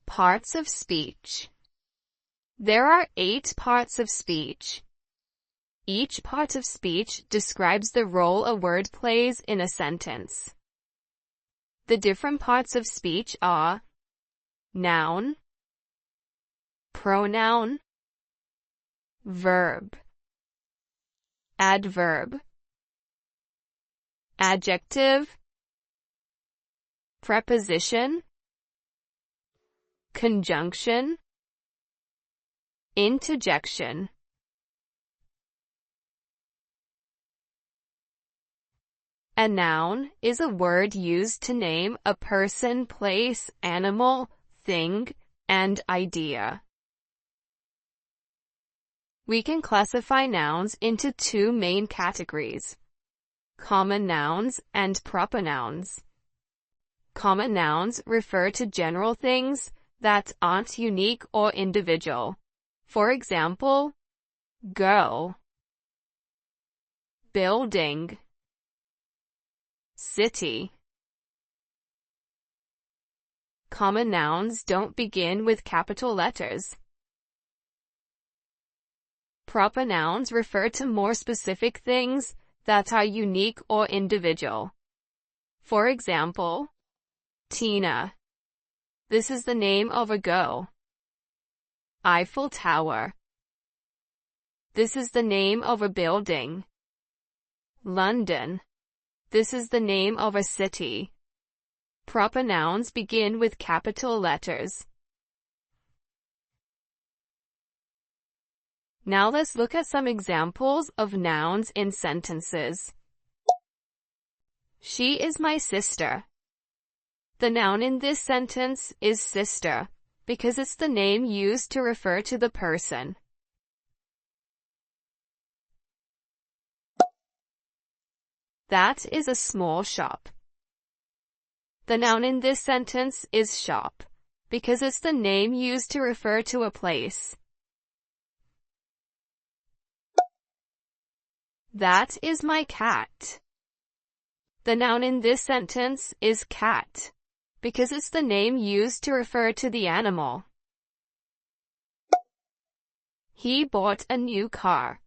Parts of speech. There are 8 parts of speech. Each part of speech describes the role a word plays in a sentence. The different parts of speech are noun, pronoun, verb, adverb, adjective, preposition, conjunction, interjection. A noun is a word used to name a person, place, animal, thing, and idea. We can classify nouns into 2 main categories: common nouns and proper nouns. Common nouns refer to general things that aren't unique or individual. For example, girl, building, city. Common nouns don't begin with capital letters. Proper nouns refer to more specific things that are unique or individual. For example, Tina. This is the name of a girl. Eiffel Tower. This is the name of a building. London. This is the name of a city. Proper nouns begin with capital letters. Now let's look at some examples of nouns in sentences. She is my sister. The noun in this sentence is sister, because it's the name used to refer to the person. That is a small shop. The noun in this sentence is shop, because it's the name used to refer to a place. That is my cat. The noun in this sentence is cat, because it's the name used to refer to the animal. He bought a new car.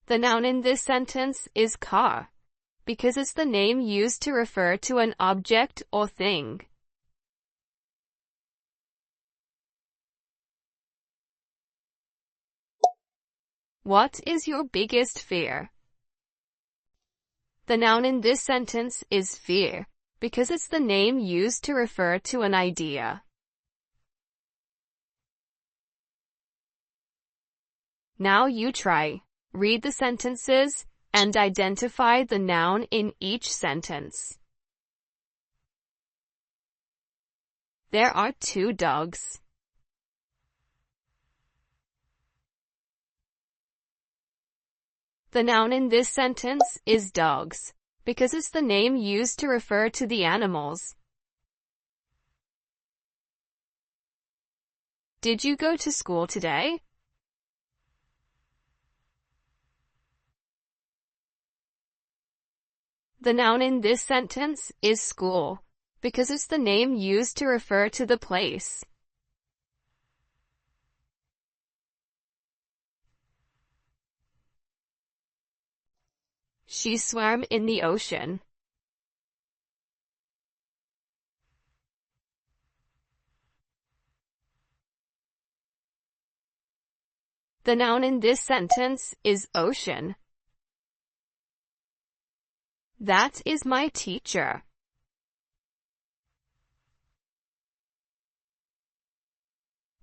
The noun in this sentence is car, because it's the name used to refer to an object or thing. What is your biggest fear? The noun in this sentence is fear, because it's the name used to refer to an idea. Now you try. Read the sentences and identify the noun in each sentence. There are 2 dogs. The noun in this sentence is dogs, because it's the name used to refer to the animals. Did you go to school today? The noun in this sentence is school, because it's the name used to refer to the place. She swam in the ocean. The noun in this sentence is ocean. That is my teacher.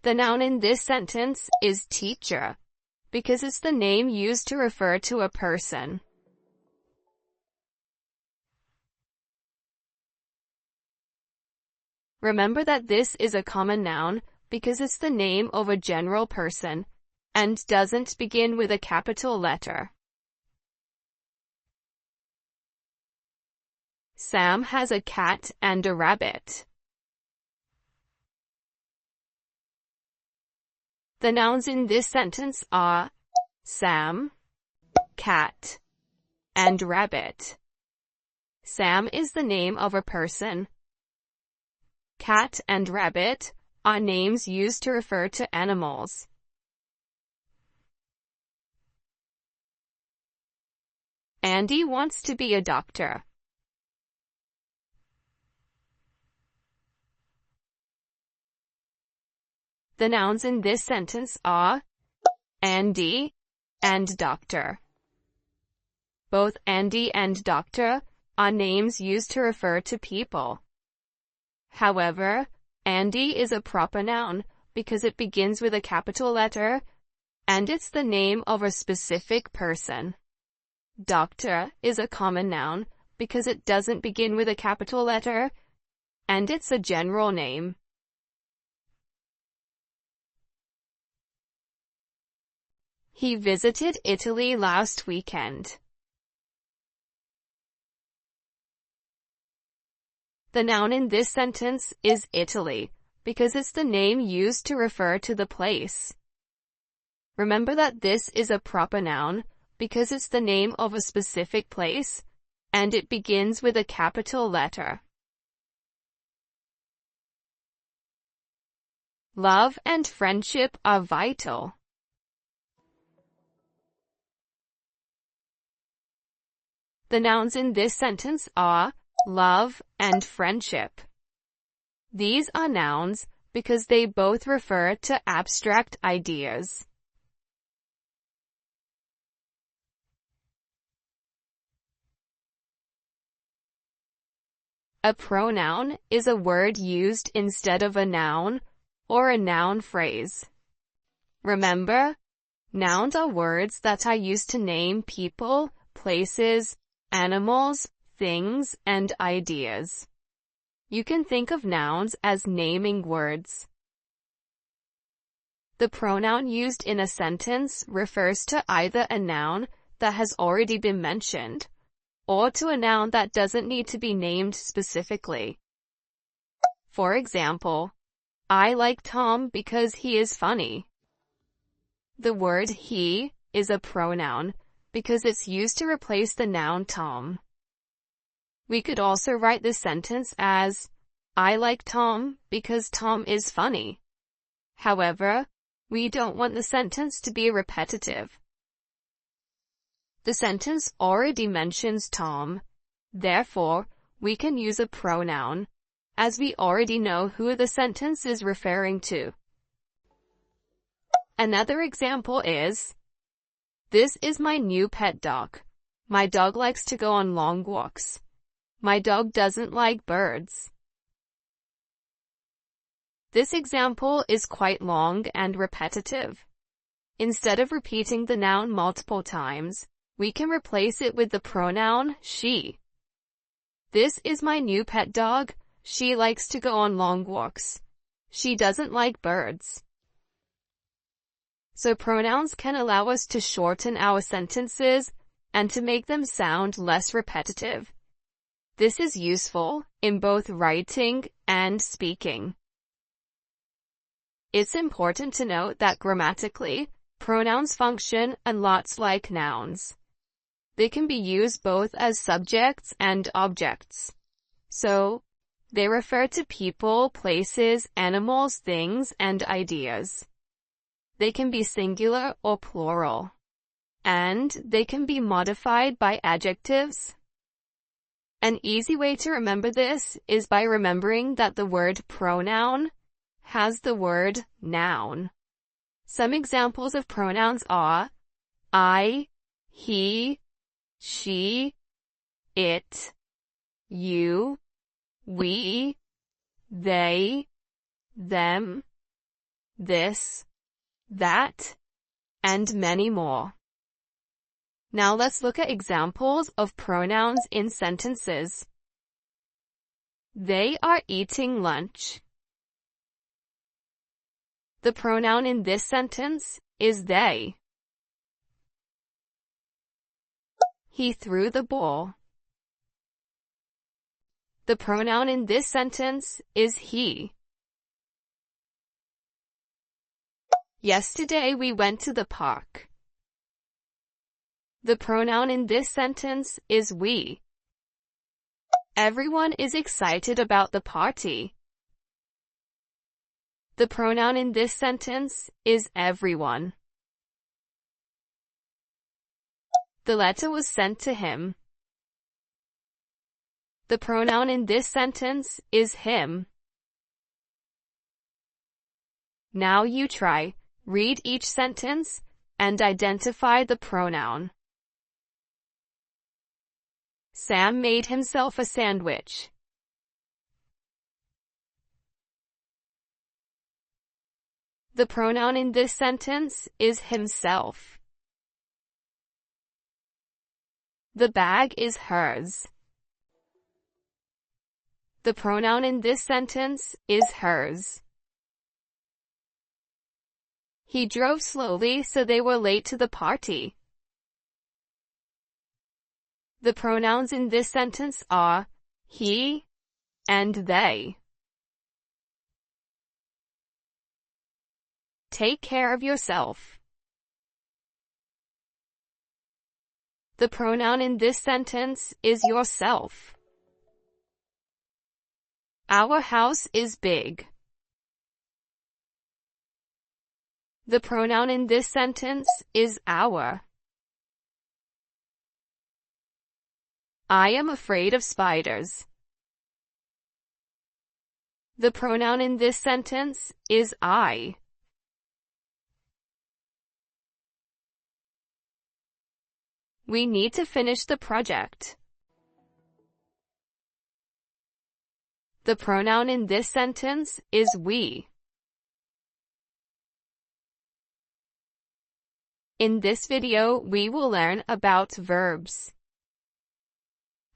The noun in this sentence is teacher, because it's the name used to refer to a person. Remember that this is a common noun because it's the name of a general person and doesn't begin with a capital letter. Sam has a cat and a rabbit. The nouns in this sentence are Sam, cat, and rabbit. Sam is the name of a person. cat, and rabbit are names used to refer to animals. Andy wants to be a doctor. The nouns in this sentence are Andy and doctor. Both Andy and doctor are names used to refer to people. However, Andy is a proper noun because it begins with a capital letter and it's the name of a specific person. Doctor is a common noun because it doesn't begin with a capital letter and it's a general name. He visited Italy last weekend. The noun in this sentence is Italy because it's the name used to refer to the place. Remember that this is a proper noun because it's the name of a specific place and it begins with a capital letter. Love and friendship are vital. The nouns in this sentence are love and friendship. These are nouns because they both refer to abstract ideas. A pronoun is a word used instead of a noun or a noun phrase. Remember, nouns are words that are used to name people, places, animals, things, and ideas. You can think of nouns as naming words. The pronoun used in a sentence refers to either a noun that has already been mentioned or to a noun that doesn't need to be named specifically. For example, I like Tom because he is funny. The word he is a pronoun because it's used to replace the noun Tom. We could also write this sentence as, I like Tom because Tom is funny. However, we don't want the sentence to be repetitive. The sentence already mentions Tom. Therefore, we can use a pronoun, as we already know who the sentence is referring to. Another example is, this is my new pet dog. My dog likes to go on long walks. My dog doesn't like birds. This example is quite long and repetitive. Instead of repeating the noun multiple times, we can replace it with the pronoun she. This is my new pet dog. She likes to go on long walks. She doesn't like birds. So pronouns can allow us to shorten our sentences and to make them sound less repetitive. This is useful in both writing and speaking. It's important to note that grammatically, pronouns function a lot like nouns. They can be used both as subjects and objects. So, they refer to people, places, animals, things, and ideas. They can be singular or plural. And they can be modified by adjectives. An easy way to remember this is by remembering that the word pronoun has the word noun. Some examples of pronouns are I, he, she, it, you, we, they, them, this, that, and many more. Now let's look at examples of pronouns in sentences. They are eating lunch. The pronoun in this sentence is they. He threw the ball. The pronoun in this sentence is he. Yesterday we went to the park. The pronoun in this sentence is we. Everyone is excited about the party. The pronoun in this sentence is everyone. The letter was sent to him. The pronoun in this sentence is him. Now you try. Read each sentence and identify the pronoun. Sam made himself a sandwich. The pronoun in this sentence is himself. The bag is hers. The pronoun in this sentence is hers. He drove slowly, so they were late to the party. The pronouns in this sentence are he and they. Take care of yourself. The pronoun in this sentence is yourself. Our house is big. The pronoun in this sentence is our. I am afraid of spiders. The pronoun in this sentence is I. We need to finish the project. The pronoun in this sentence is we. In this video, we will learn about verbs.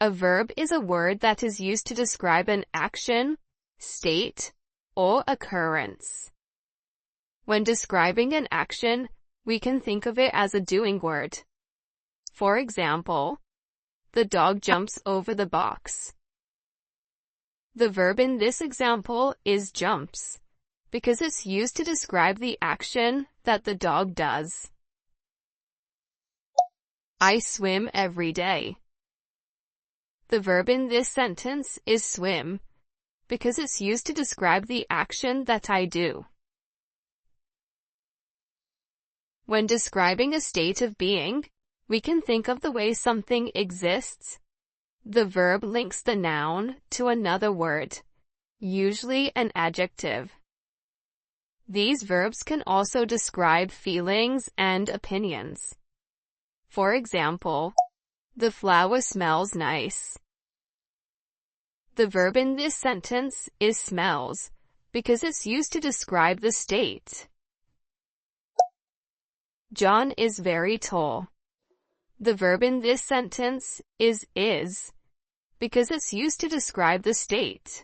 A verb is a word that is used to describe an action, state, or occurrence. When describing an action, we can think of it as a doing word. For example, the dog jumps over the box. The verb in this example is jumps, because it's used to describe the action that the dog does. I swim every day. The verb in this sentence is swim, because it's used to describe the action that I do. When describing a state of being, we can think of the way something exists. The verb links the noun to another word, usually an adjective. These verbs can also describe feelings and opinions. For example, the flower smells nice. The verb in this sentence is smells, because it's used to describe the state. John is very tall. The verb in this sentence is, because it's used to describe the state.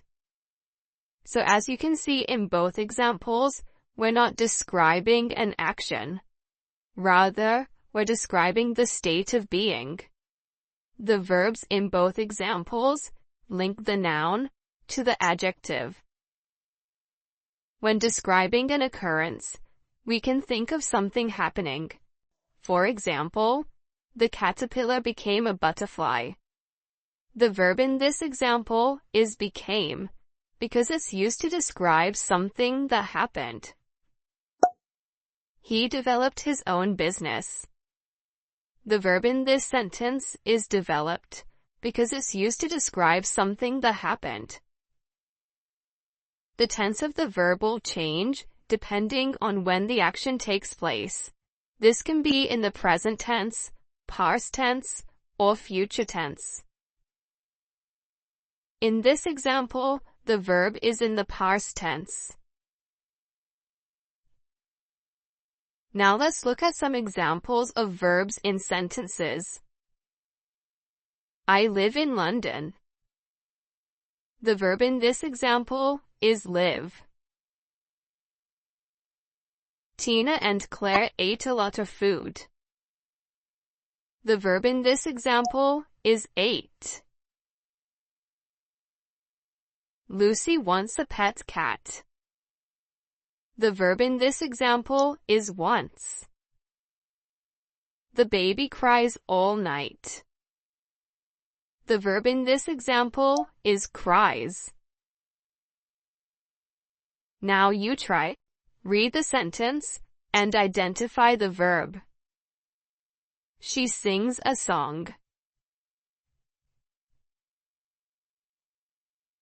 So as you can see in both examples, we're not describing an action. Rather, we're describing the state of being. The verbs in both examples link the noun to the adjective. When describing an occurrence, we can think of something happening. For example, the caterpillar became a butterfly. The verb in this example is became, because it's used to describe something that happened. He developed his own business. The verb in this sentence is developed, because it's used to describe something that happened. The tense of the verb will change depending on when the action takes place. This can be in the present tense, past tense, or future tense. In this example, the verb is in the past tense. Now let's look at some examples of verbs in sentences. I live in London. The verb in this example is live. Tina and Claire ate a lot of food. The verb in this example is ate. Lucy wants a pet cat. The verb in this example is wants. The baby cries all night. The verb in this example is cries. Now you try. Read the sentence and identify the verb. She sings a song.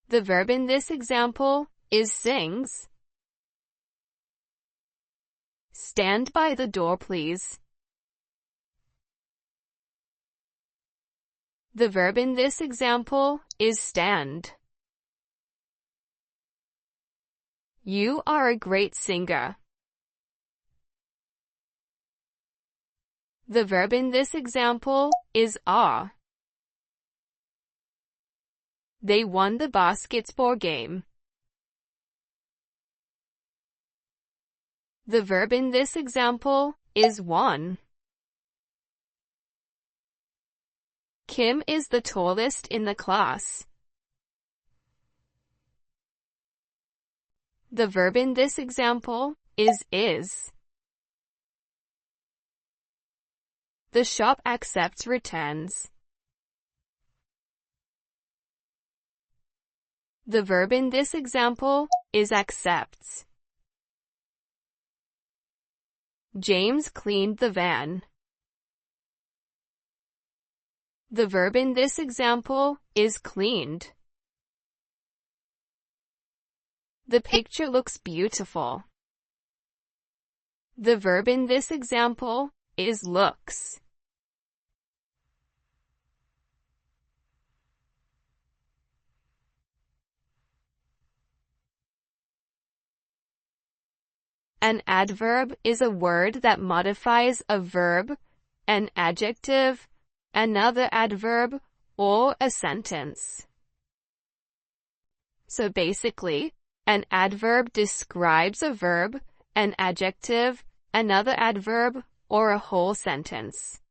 The verb in this example is sings. Stand by the door, please. The verb in this example is stand. You are a great singer. The verb in this example is are. They won the basketball game. The verb in this example is won. Kim is the tallest in the class. The verb in this example is. The shop accepts returns. The verb in this example is accepts. James cleaned the van. The verb in this example is cleaned. The picture looks beautiful. The verb in this example is looks. An adverb is a word that modifies a verb, an adjective, another adverb, or a sentence. So basically, an adverb describes a verb, an adjective, another adverb, or a whole sentence.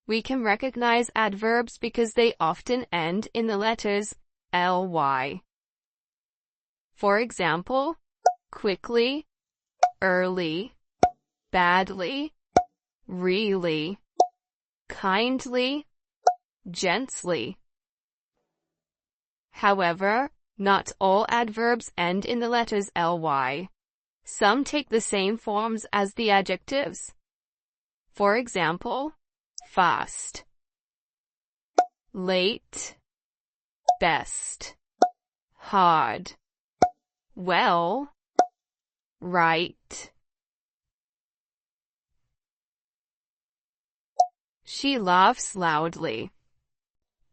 We can recognize adverbs because they often end in the letters ly. For example, quickly, early, badly, really, kindly, gently. However, not all adverbs end in the letters ly. Some take the same forms as the adjectives. For example, fast, late, best, hard, well, right. She laughs loudly.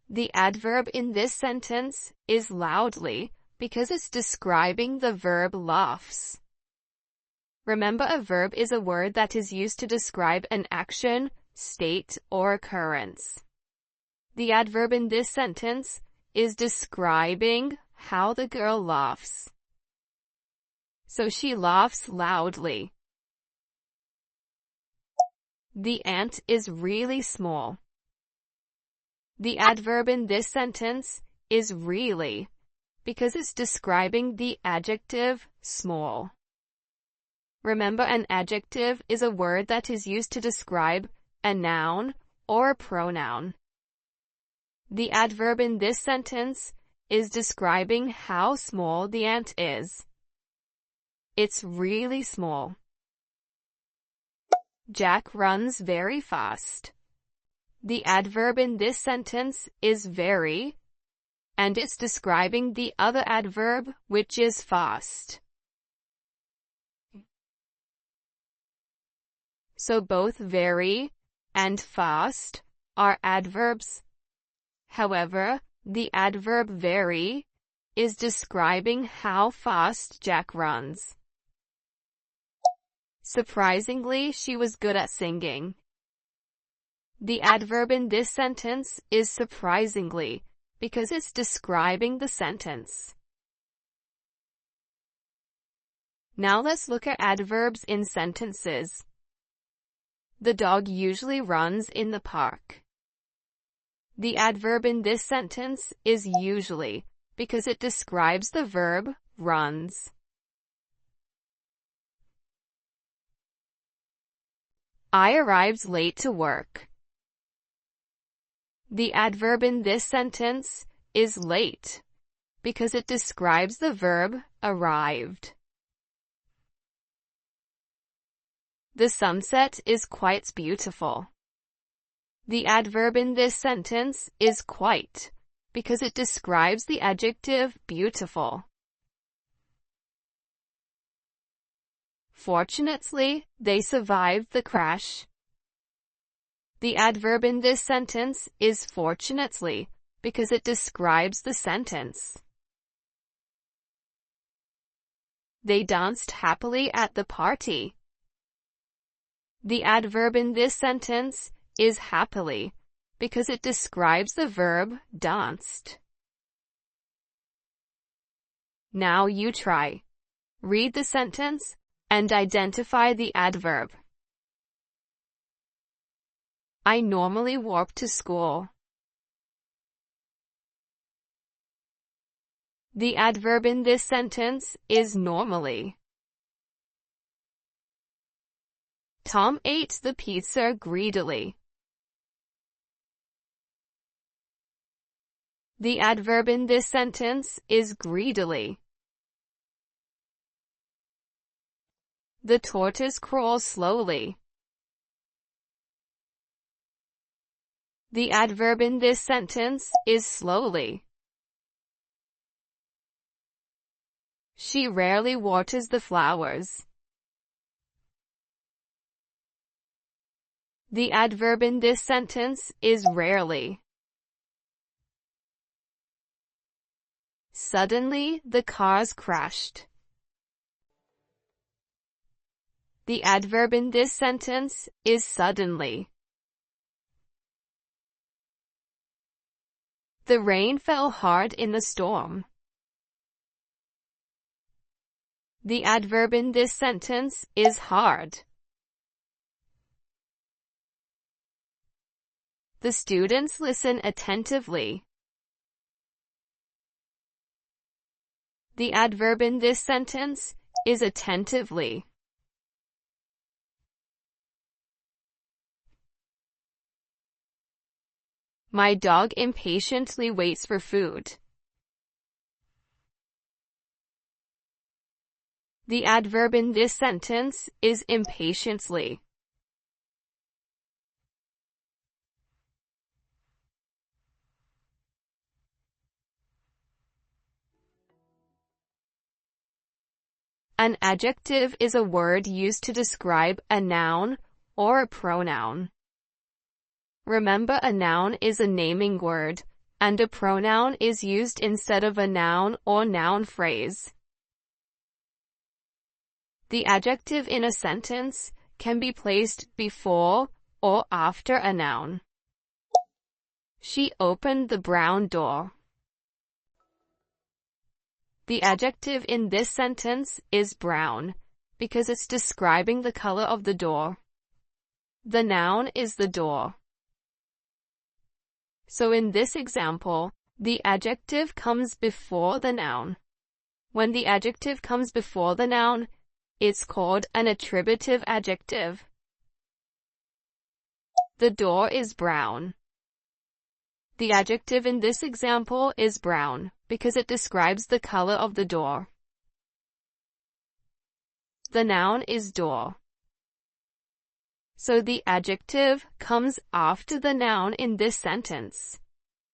The adverb in this sentence is loudly because it's describing the verb laughs. Remember, a verb is a word that is used to describe an action, state, or occurrence. The adverb in this sentence is describing how the girl laughs. So she laughs loudly. The ant is really small. The adverb in this sentence is really because it's describing the adjective small. Remember, an adjective is a word that is used to describe a noun or a pronoun. The adverb in this sentence is describing how small the ant is. It's really small. Jack runs very fast. The adverb in this sentence is very, and it's describing the other adverb, which is fast. So both very and fast are adverbs. However, the adverb very is describing how fast Jack runs. Surprisingly, she was good at singing. The adverb in this sentence is surprisingly because it's describing the sentence. Now let's look at adverbs in sentences. The dog usually runs in the park. The adverb in this sentence is usually because it describes the verb runs. I arrived late to work. The adverb in this sentence is late because it describes the verb arrived. The sunset is quite beautiful. The adverb in this sentence is quite, because it describes the adjective beautiful. Fortunately, they survived the crash. The adverb in this sentence is fortunately, because it describes the sentence. They danced happily at the party. The adverb in this sentence is happily, because it describes the verb danced. Now you try. Read the sentence and identify the adverb. I normally walk to school. The adverb in this sentence is normally. Tom ate the pizza greedily. The adverb in this sentence is greedily. The tortoise crawls slowly. The adverb in this sentence is slowly. She rarely waters the flowers. The adverb in this sentence is rarely. Suddenly, the cars crashed. The adverb in this sentence is suddenly. The rain fell hard in the storm. The adverb in this sentence is hard. The students listen attentively. The adverb in this sentence is attentively. My dog impatiently waits for food. The adverb in this sentence is impatiently. An adjective is a word used to describe a noun or a pronoun. Remember, a noun is a naming word, and a pronoun is used instead of a noun or noun phrase. The adjective in a sentence can be placed before or after a noun. She opened the brown door. The adjective in this sentence is brown, because it's describing the color of the door. The noun is the door. So in this example, the adjective comes before the noun. When the adjective comes before the noun, it's called an attributive adjective. The door is brown. The adjective in this example is brown, because it describes the color of the door. The noun is door. So the adjective comes after the noun in this sentence.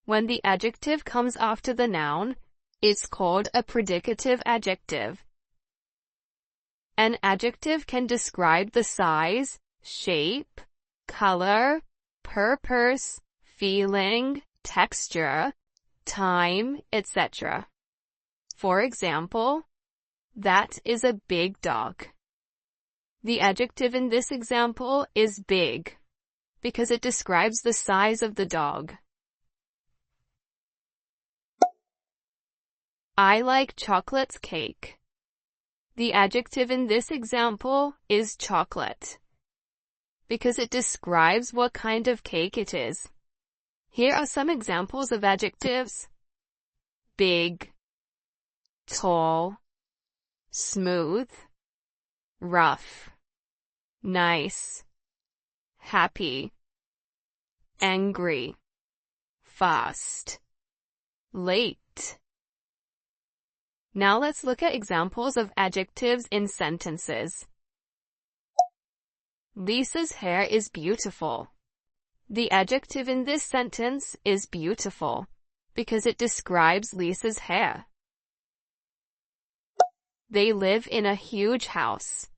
When the adjective comes after the noun, it's called a predicative adjective. An adjective can describe the size, shape, color, purpose, feeling, texture, time, etc. For example, that is a big dog. The adjective in this example is big, because it describes the size of the dog. I like chocolate cake. The adjective in this example is chocolate, because it describes what kind of cake it is. Here are some examples of adjectives: big, tall, smooth, rough, nice, happy, angry, fast, late, Now let's look at examples of adjectives in sentences. Lisa's hair is beautiful. The adjective in this sentence is beautiful because it describes Lisa's hair. They live in a huge house.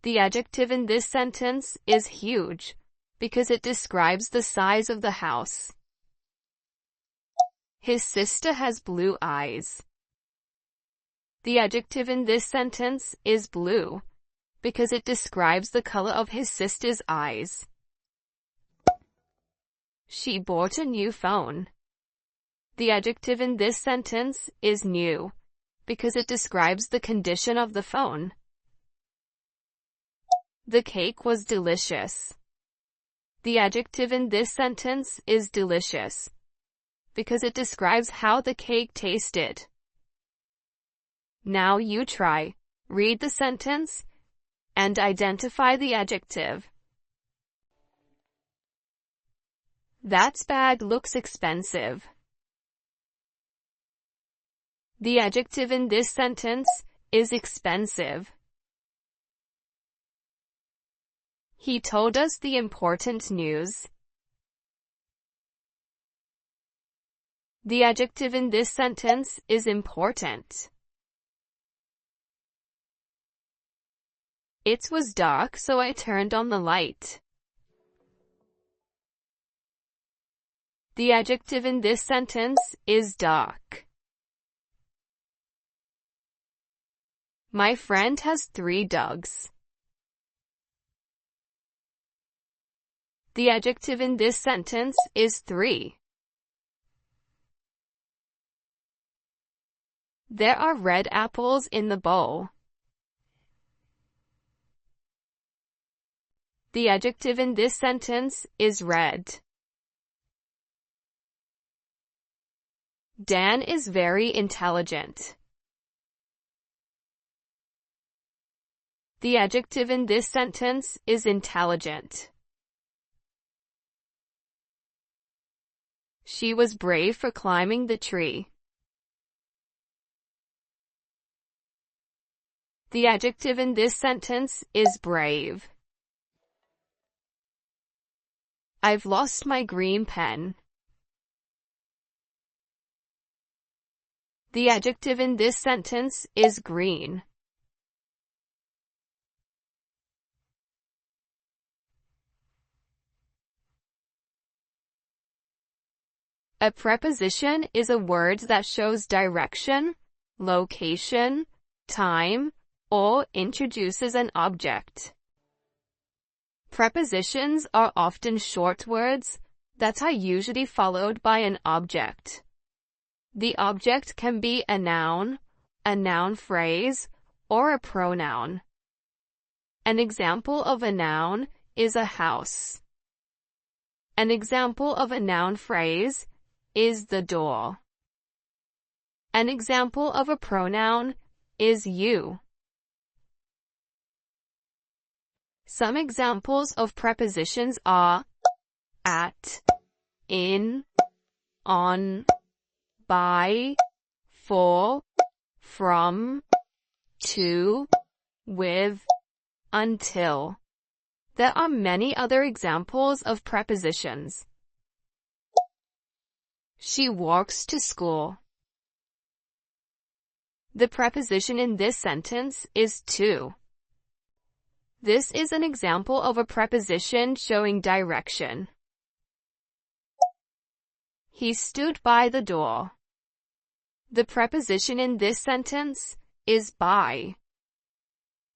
The adjective in this sentence is huge because it describes the size of the house. His sister has blue eyes. The adjective in this sentence is blue because it describes the color of his sister's eyes. She bought a new phone. The adjective in this sentence is new because it describes the condition of the phone. The cake was delicious. The adjective in this sentence is delicious because it describes how the cake tasted. Now you try. Read the sentence and identify the adjective. That bag looks expensive. The adjective in this sentence is expensive. He told us the important news. The adjective in this sentence is important. It was dark, so I turned on the light. The adjective in this sentence is dark. My friend has 3 dogs. The adjective in this sentence is 3. There are red apples in the bowl. The adjective in this sentence is red. Dan is very intelligent. The adjective in this sentence is intelligent. She was brave for climbing the tree. The adjective in this sentence is brave. I've lost my green pen. The adjective in this sentence is green. A preposition is a word that shows direction, location, time, or introduces an object. Prepositions are often short words that are usually followed by an object. The object can be a noun phrase, or a pronoun. An example of a noun is a house. An example of a noun phrase is the door. An example of a pronoun is you. Some examples of prepositions are at, in, on, by, for, from, to, with, until. There are many other examples of prepositions. She walks to school. The preposition in this sentence is to. This is an example of a preposition showing direction. He stood by the door. The preposition in this sentence is by.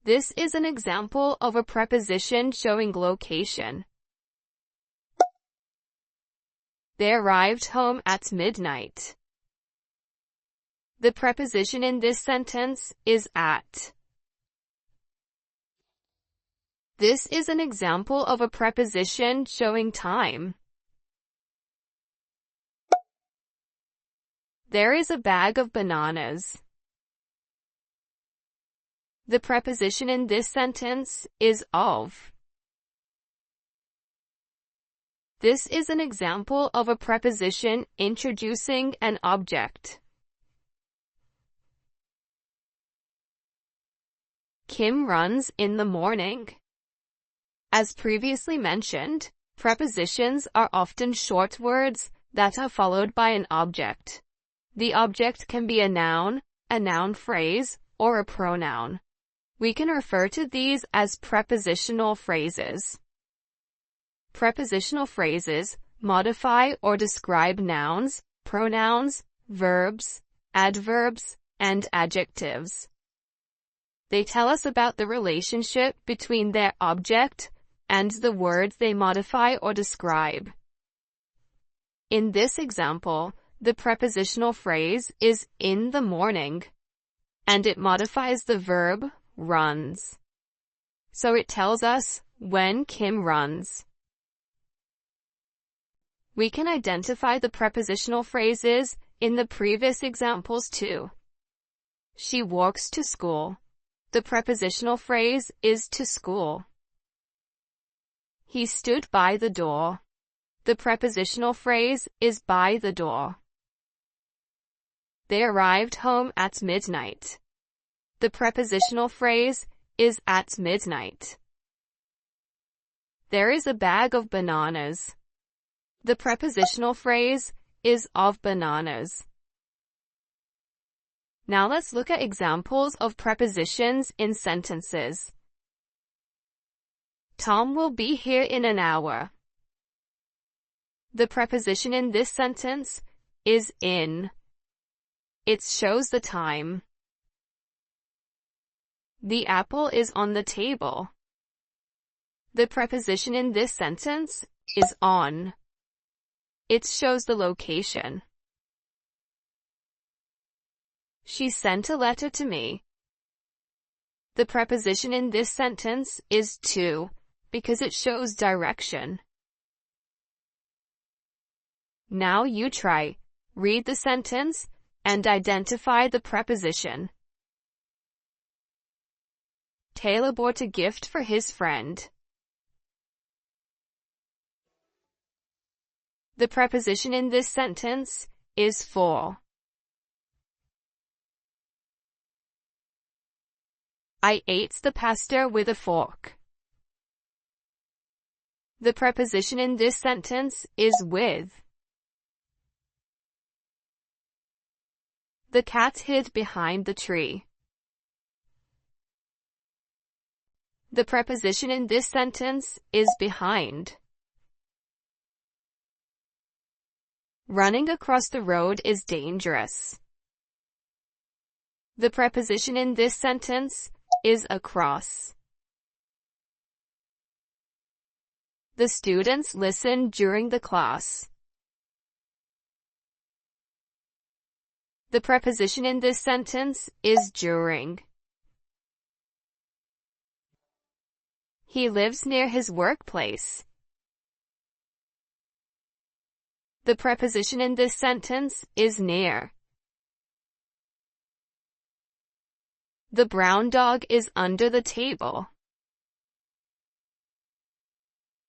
This is an example of a preposition showing location. They arrived home at midnight. The preposition in this sentence is at. This is an example of a preposition showing time. There is a bag of bananas. The preposition in this sentence is of. This is an example of a preposition introducing an object. Kim runs in the morning. As previously mentioned, prepositions are often short words that are followed by an object. The object can be a noun phrase, or a pronoun. We can refer to these as prepositional phrases. Prepositional phrases modify or describe nouns, pronouns, verbs, adverbs, and adjectives. They tell us about the relationship between their object and the words they modify or describe. In this example, the prepositional phrase is in the morning, and it modifies the verb runs. So it tells us when Kim runs. We can identify the prepositional phrases in the previous examples too. She walks to school. The prepositional phrase is to school. He stood by the door. The prepositional phrase is by the door. They arrived home at midnight. The prepositional phrase is at midnight. There is a bag of bananas. The prepositional phrase is of bananas. Now let's look at examples of prepositions in sentences. Tom will be here in an hour. The preposition in this sentence is in. It shows the time. The apple is on the table. The preposition in this sentence is on. It shows the location. She sent a letter to me. The preposition in this sentence is to, because it shows direction. Now you try. Read the sentence and identify the preposition. Taylor bought a gift for his friend. The preposition in this sentence is for. I ate the pasta with a fork. The preposition in this sentence is with. The cat hid behind the tree. The preposition in this sentence is behind. Running across the road is dangerous. The preposition in this sentence is across. The students listened during the class. The preposition in this sentence is during. He lives near his workplace. The preposition in this sentence is near. The brown dog is under the table.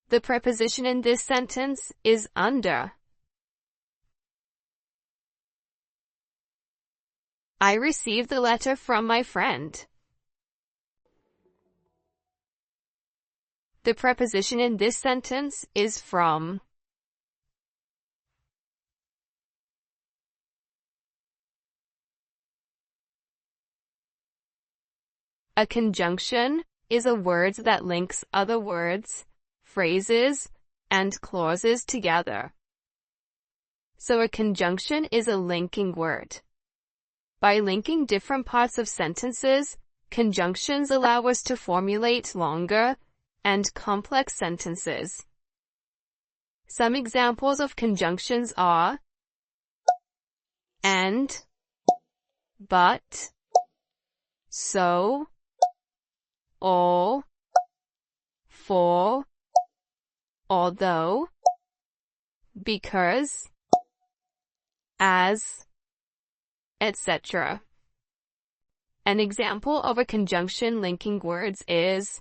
The preposition in this sentence is under. I received the letter from my friend. The preposition in this sentence is from. A conjunction is a word that links other words, phrases, and clauses together. So a conjunction is a linking word. By linking different parts of sentences, conjunctions allow us to formulate longer and complex sentences. Some examples of conjunctions are and, but, so, or, for, although, because, as, etc. An example of a conjunction linking words is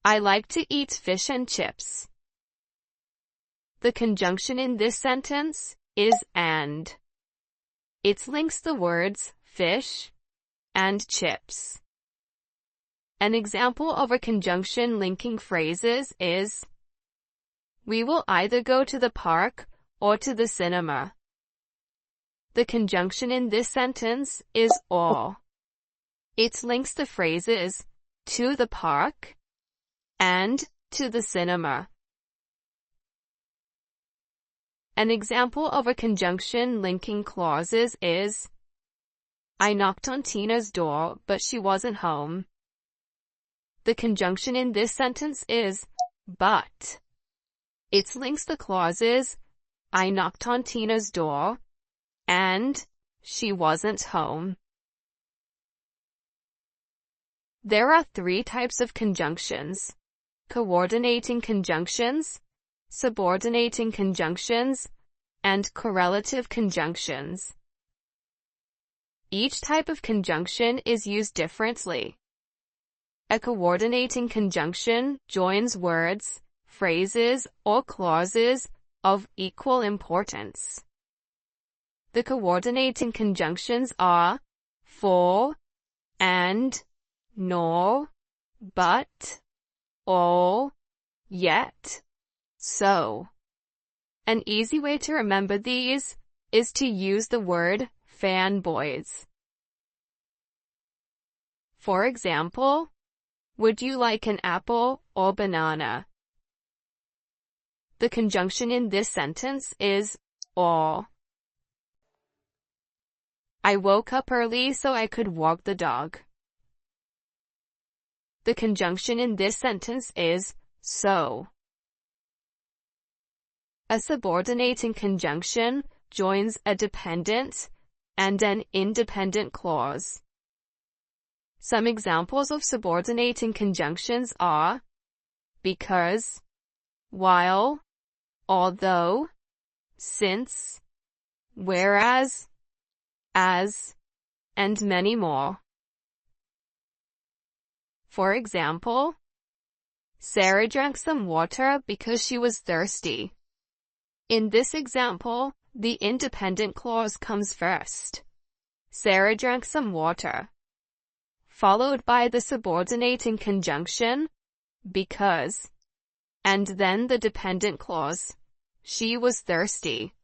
I like to eat fish and chips. The conjunction in this sentence is and. It links the words fish and chips. An example of a conjunction linking phrases is, we will either go to the park or to the cinema. The conjunction in this sentence is or. It links the phrases to the park and to the cinema. An example of a conjunction linking clauses is, I knocked on Tina's door, but she wasn't home. The conjunction in this sentence is but. It links the clauses, I knocked on Tina's door, and she wasn't home. There are 3 types of conjunctions: coordinating conjunctions, subordinating conjunctions, and correlative conjunctions. Each type of conjunction is used differently. A coordinating conjunction joins words, phrases, or clauses of equal importance. The coordinating conjunctions are for, and, nor, but, or, yet, so. An easy way to remember these is to use the word fanboys. For example, would you like an apple or banana? The conjunction in this sentence is or. I woke up early so I could walk the dog. The conjunction in this sentence is so. A subordinating conjunction joins a dependent and an independent clause. Some examples of subordinating conjunctions are because, while, although, since, whereas, as, and many more. For example, Sarah drank some water because she was thirsty. In this example, the independent clause comes first. Sarah drank some water, followed by the subordinating conjunction, because, and then the dependent clause, she was thirsty.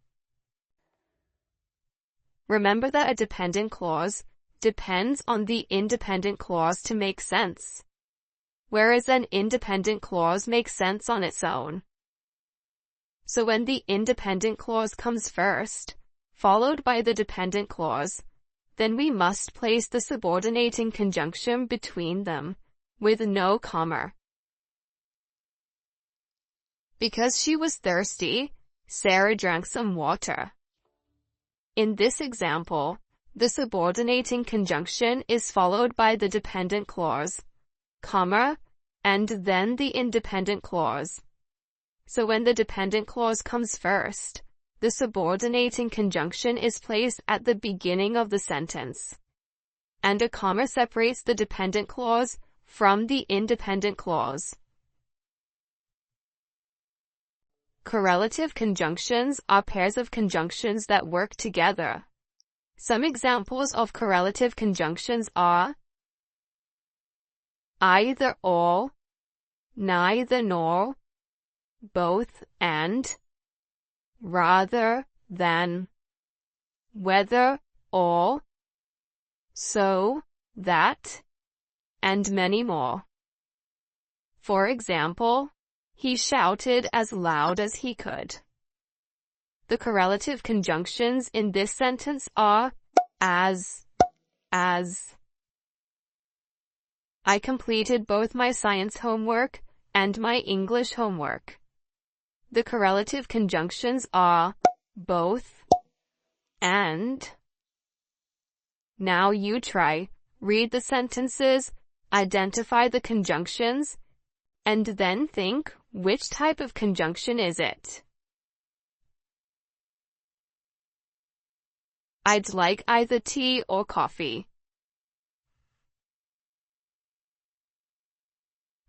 Remember that a dependent clause depends on the independent clause to make sense, whereas an independent clause makes sense on its own. So when the independent clause comes first, followed by the dependent clause, then we must place the subordinating conjunction between them, with no comma. Because she was thirsty, Sarah drank some water. In this example, the subordinating conjunction is followed by the dependent clause, comma, and then the independent clause. So when the dependent clause comes first, the subordinating conjunction is placed at the beginning of the sentence, and a comma separates the dependent clause from the independent clause. Correlative conjunctions are pairs of conjunctions that work together. Some examples of correlative conjunctions are either or, neither nor, both and, rather than, whether or, so that, and many more. For example, he shouted as loud as he could. The correlative conjunctions in this sentence are as. I completed both my science homework and my English homework. The correlative conjunctions are both and. Now you try. Read the sentences, identify the conjunctions, and then think, which type of conjunction is it? I'd like either tea or coffee.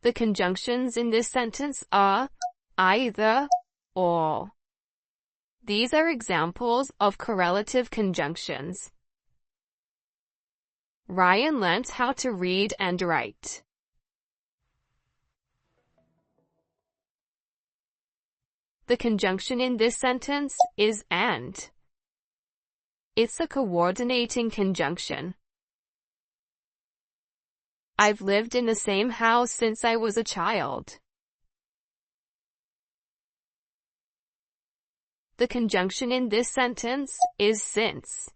The conjunctions in this sentence are either or. These are examples of correlative conjunctions. Ryan learnt how to read and write. The conjunction in this sentence is and. It's a coordinating conjunction. I've lived in the same house since I was a child. The conjunction in this sentence is since.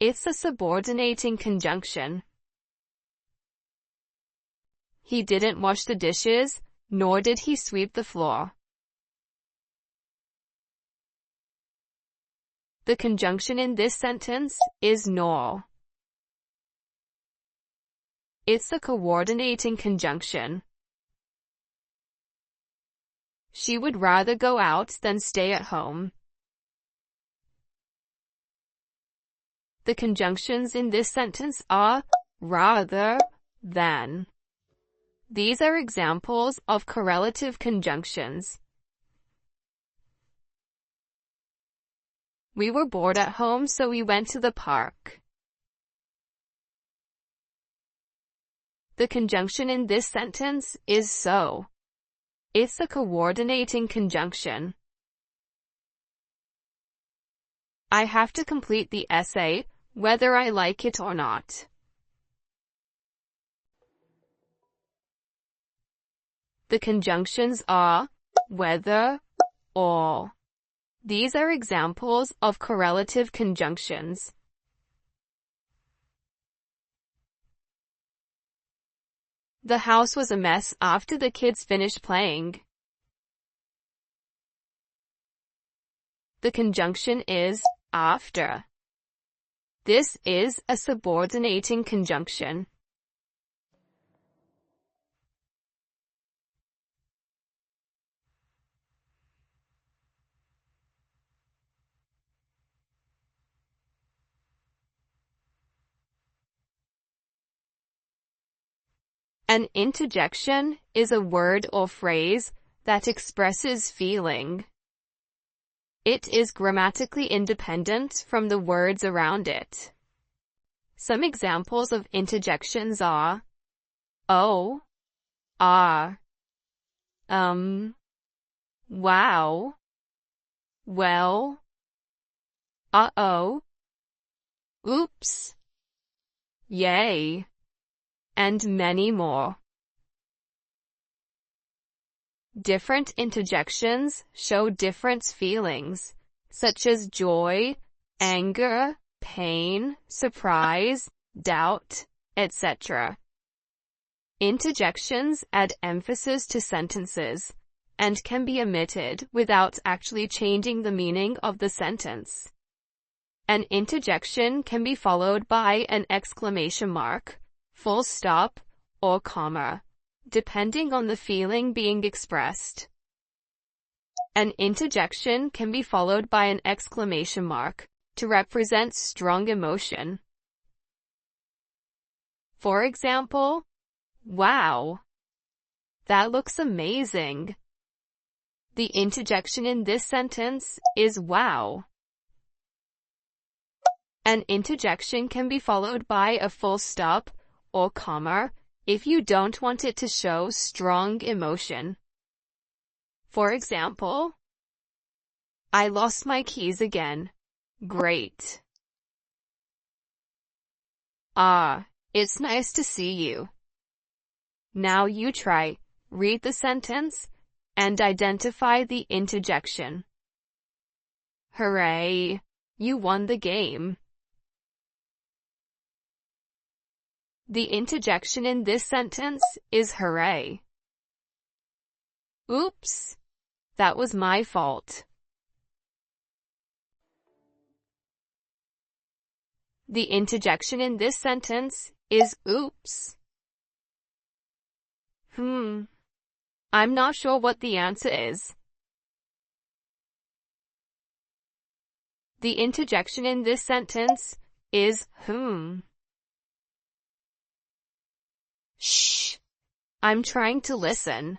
It's a subordinating conjunction. He didn't wash the dishes, nor did he sweep the floor. The conjunction in this sentence is nor. It's a coordinating conjunction. She would rather go out than stay at home. The conjunctions in this sentence are rather than. These are examples of correlative conjunctions. We were bored at home, so we went to the park. The conjunction in this sentence is so. It's a coordinating conjunction. I have to complete the essay, whether I like it or not. The conjunctions are whether or. These are examples of correlative conjunctions. The house was a mess after the kids finished playing. The conjunction is after. This is a subordinating conjunction. An interjection is a word or phrase that expresses feeling. It is grammatically independent from the words around it. Some examples of interjections are oh, ah, wow, well, uh-oh, oops, yay, and many more. Different interjections show different feelings, such as joy, anger, pain, surprise, doubt, etc. Interjections add emphasis to sentences and can be omitted without actually changing the meaning of the sentence. An interjection can be followed by an exclamation mark, full stop, or comma, depending on the feeling being expressed. An interjection can be followed by an exclamation mark to represent strong emotion. For example, wow, that looks amazing. The interjection in this sentence is wow. An interjection can be followed by a full stop or comma if you don't want it to show strong emotion. For example, I lost my keys again. Great. Ah, it's nice to see you. Now you try, read the sentence, and identify the interjection. Hooray! You won the game. The interjection in this sentence is hooray. Oops, that was my fault. The interjection in this sentence is oops. I'm not sure what the answer is. The interjection in this sentence is Shh, I'm trying to listen.